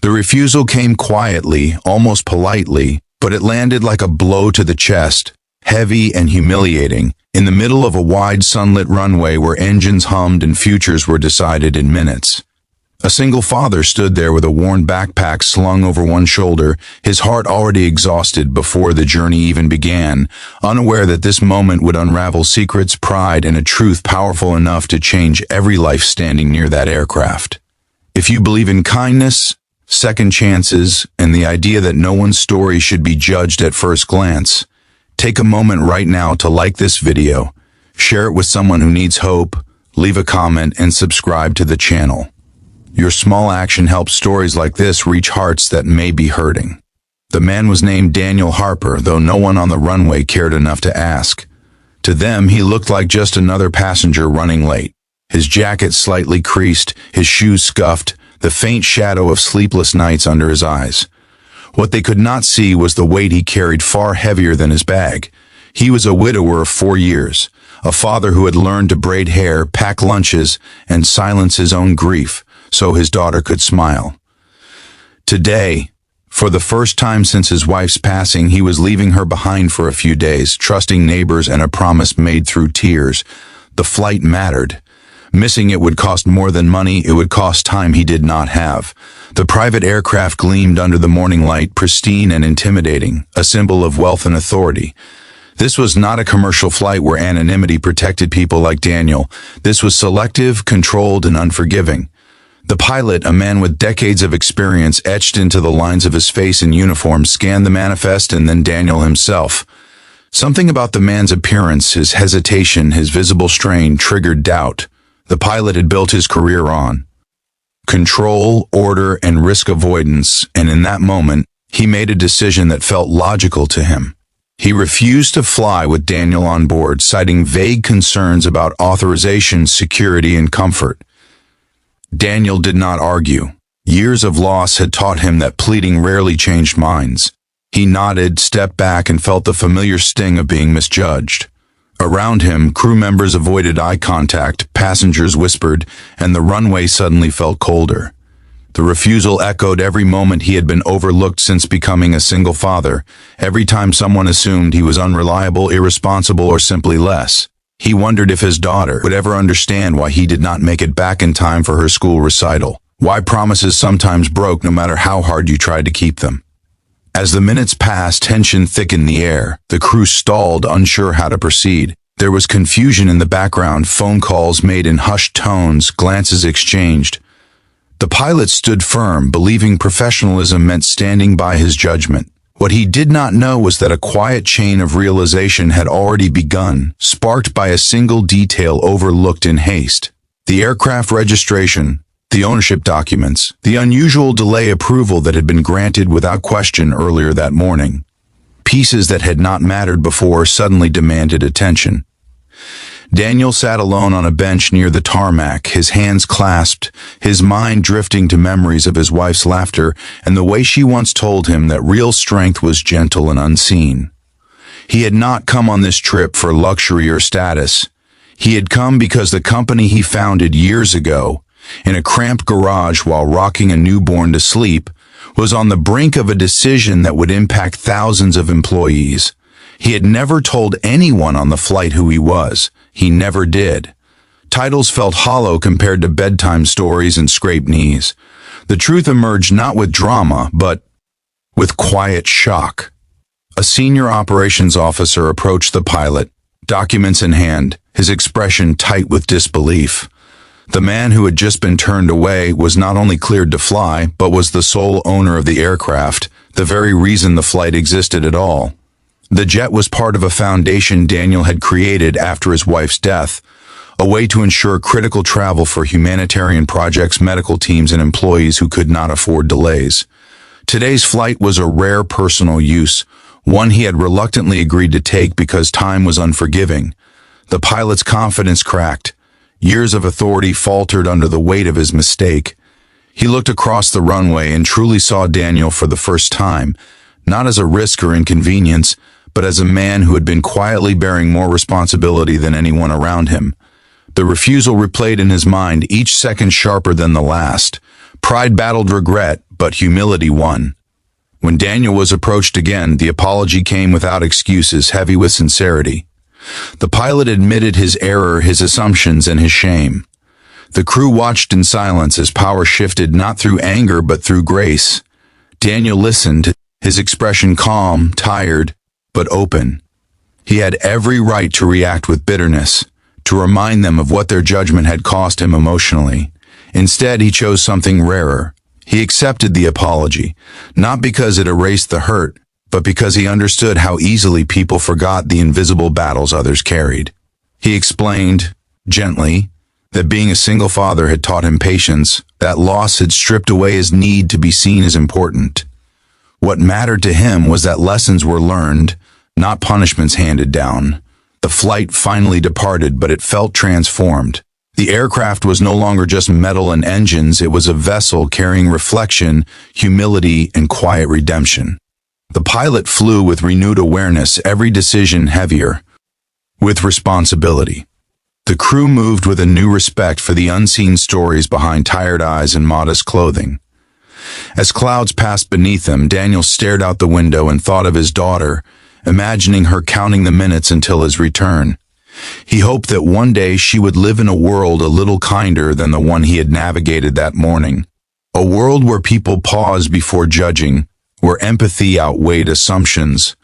The refusal came quietly, almost politely, but it landed like a blow to the chest, heavy and humiliating, in the middle of a wide sunlit runway where engines hummed and futures were decided in minutes. A single father stood there with a worn backpack slung over one shoulder, his heart already exhausted before the journey even began, unaware that this moment would unravel secrets, pride, and a truth powerful enough to change every life standing near that aircraft. If you believe in kindness, second chances, and the idea that no one's story should be judged at first glance, take a moment right now to like this video, share it with someone who needs hope, leave a comment, and subscribe to the channel. Your small action helps stories like this reach hearts that may be hurting. The man was named Daniel Harper, though no one on the runway cared enough to ask. To them, he looked like just another passenger running late. His jacket slightly creased, his shoes scuffed, the faint shadow of sleepless nights under his eyes. What they could not see was the weight he carried far heavier than his bag. He was a widower of 4 years, a father who had learned to braid hair, pack lunches, and silence his own grief so his daughter could smile. Today, for the first time since his wife's passing, he was leaving her behind for a few days, trusting neighbors and a promise made through tears. The flight mattered. Missing it would cost more than money, it would cost time he did not have. The private aircraft gleamed under the morning light, pristine and intimidating, a symbol of wealth and authority. This was not a commercial flight where anonymity protected people like Daniel. This was selective, controlled, and unforgiving. The pilot, a man with decades of experience etched into the lines of his face in uniform, scanned the manifest and then Daniel himself. Something about the man's appearance, his hesitation, his visible strain triggered doubt. The pilot had built his career on control, order, and risk avoidance, and in that moment, he made a decision that felt logical to him. He refused to fly with Daniel on board, citing vague concerns about authorization, security, and comfort. Daniel did not argue. Years of loss had taught him that pleading rarely changed minds. He nodded, stepped back, and felt the familiar sting of being misjudged. Around him, crew members avoided eye contact, passengers whispered, and the runway suddenly felt colder. The refusal echoed every moment he had been overlooked since becoming a single father, every time someone assumed he was unreliable, irresponsible, or simply less. He wondered if his daughter would ever understand why he did not make it back in time for her school recital, why promises sometimes broke no matter how hard you tried to keep them. As the minutes passed, tension thickened in the air. The crew stalled, unsure how to proceed. There was confusion in the background, phone calls made in hushed tones, glances exchanged. The pilot stood firm, believing professionalism meant standing by his judgment. What he did not know was that a quiet chain of realization had already begun, sparked by a single detail overlooked in haste. The aircraft registration, the ownership documents, the unusual delay approval that had been granted without question earlier that morning. Pieces that had not mattered before suddenly demanded attention. Daniel sat alone on a bench near the tarmac, his hands clasped, his mind drifting to memories of his wife's laughter and the way she once told him that real strength was gentle and unseen. He had not come on this trip for luxury or status. He had come because the company he founded years ago, in a cramped garage while rocking a newborn to sleep, was on the brink of a decision that would impact thousands of employees. He had never told anyone on the flight who he was. He never did. Titles felt hollow compared to bedtime stories and scraped knees. The truth emerged not with drama, but with quiet shock. A senior operations officer approached the pilot, documents in hand, his expression tight with disbelief. The man who had just been turned away was not only cleared to fly, but was the sole owner of the aircraft, the very reason the flight existed at all. The jet was part of a foundation Daniel had created after his wife's death, a way to ensure critical travel for humanitarian projects, medical teams, and employees who could not afford delays. Today's flight was a rare personal use, one he had reluctantly agreed to take because time was unforgiving. The pilot's confidence cracked. Years of authority faltered under the weight of his mistake. He looked across the runway and truly saw Daniel for the first time, not as a risk or inconvenience, but as a man who had been quietly bearing more responsibility than anyone around him. The refusal replayed in his mind, each second sharper than the last. Pride battled regret, but humility won. When Daniel was approached again, the apology came without excuses, heavy with sincerity. The pilot admitted his error, his assumptions, and his shame. The crew watched in silence as power shifted not through anger but through grace. Daniel listened, his expression calm, tired, but open. He had every right to react with bitterness, to remind them of what their judgment had cost him emotionally. Instead, he chose something rarer. He accepted the apology, not because it erased the hurt, but because he understood how easily people forgot the invisible battles others carried. He explained, gently, that being a single father had taught him patience, that loss had stripped away his need to be seen as important. What mattered to him was that lessons were learned, not punishments handed down. The flight finally departed, but it felt transformed. The aircraft was no longer just metal and engines, it was a vessel carrying reflection, humility, and quiet redemption. The pilot flew with renewed awareness, every decision heavier with responsibility. The crew moved with a new respect for the unseen stories behind tired eyes and modest clothing. As clouds passed beneath them, Daniel stared out the window and thought of his daughter, imagining her counting the minutes until his return. He hoped that one day she would live in a world a little kinder than the one he had navigated that morning. A world where people paused before judging, where empathy outweighed assumptions.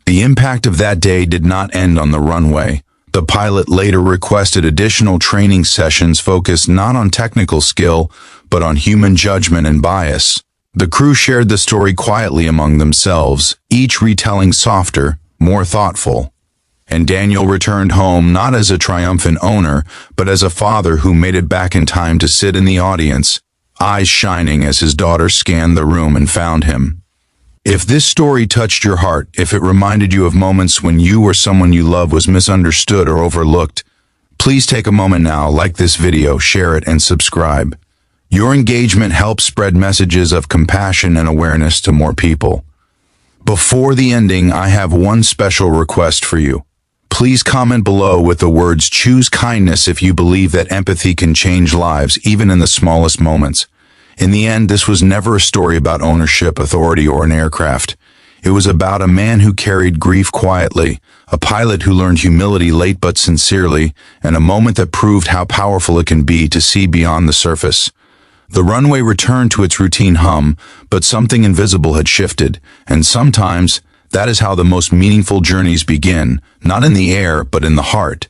The impact of that day did not end on the runway. The pilot later requested additional training sessions focused not on technical skill, but on human judgment and bias. The crew shared the story quietly among themselves, each retelling softer, more thoughtful. And Daniel returned home not as a triumphant owner, but as a father who made it back in time to sit in the audience, eyes shining as his daughter scanned the room and found him. If this story touched your heart, if it reminded you of moments when you or someone you love was misunderstood or overlooked, please take a moment now, like this video, share it, and subscribe. Your engagement helps spread messages of compassion and awareness to more people. Before the ending, I have one special request for you. Please comment below with the words "Choose kindness" if you believe that empathy can change lives, even in the smallest moments. In the end, this was never a story about ownership, authority, or an aircraft. It was about a man who carried grief quietly, a pilot who learned humility late but sincerely, and a moment that proved how powerful it can be to see beyond the surface. The runway returned to its routine hum, but something invisible had shifted, and sometimes that is how the most meaningful journeys begin, not in the air, but in the heart.